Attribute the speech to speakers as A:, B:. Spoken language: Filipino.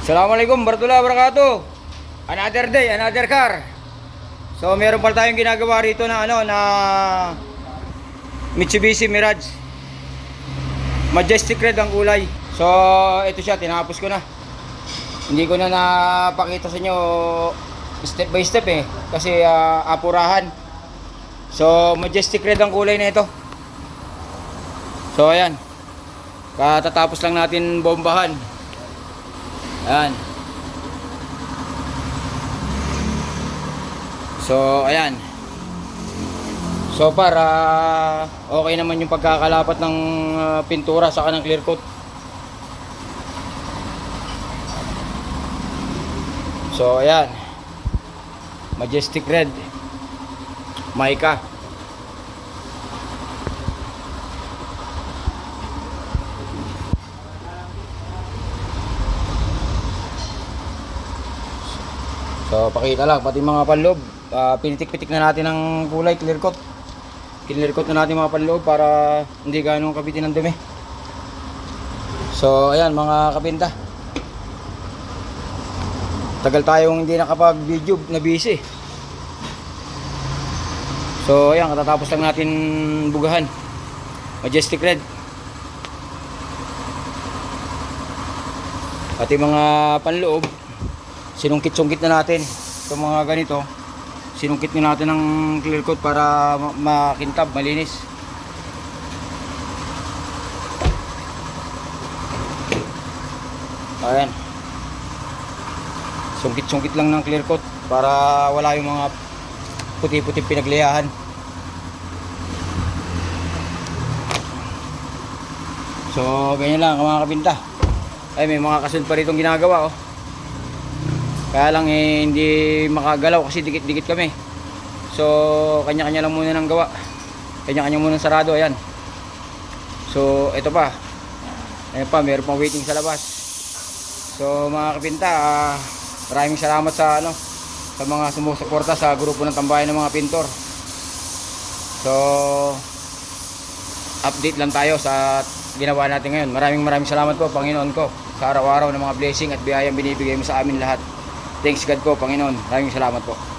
A: Assalamualaikum warahmatullahi wabarakatuh. Another day, another car. So meron pala tayong ginagawa rito na na Mitsubishi Mirage. Majestic red ang kulay. So ito siya, tinapos ko na. Hindi ko na napakita sa inyo step by step kasi apurahan. So majestic red ang kulay na ito. So ayan. Katatapos lang natin bombahan. Ayan. So ayan. So para okay naman yung pagkakalapat ng pintura saka ng clear coat. So ayan. Majestic red. Mica. So pakita lang pati mga panloob, pinitik-pitik na natin ng kulay, clear coat. Clear coat na natin mga panloob para hindi ganong kabitin ng dumi. So ayan mga kapinta. Tagal tayong hindi nakapag-video na busy. So ayan, katatapos lang natin bugahan. Majestic red. Pati mga panloob sinungkit-sungkit na natin itong mga ganito, sinungkit na natin ng clear coat para makintab, malinis. Ayan, sungkit-sungkit lang ng clear coat para wala yung mga puti-puti pinagliyahan. So ganyan lang mga kabinta. Ay, may mga kasunod pa ritong ginagawa Kaya lang hindi makagalaw kasi dikit-dikit kami. So kanya-kanya lang muna ng gawa. Kanya-kanya muna ng sarado, ayan. So ito pa. Ayan pa, meron pang waiting sa labas. So mga kapinta, maraming salamat sa sa mga sumusuporta sa grupo ng Tambayan ng mga Pintor. So update lang tayo sa ginawa natin ngayon. Maraming salamat po Panginoon ko sa araw-araw ng mga blessing at biyayang binibigay mo sa amin lahat. Thanks God po Panginoon. Maraming salamat po.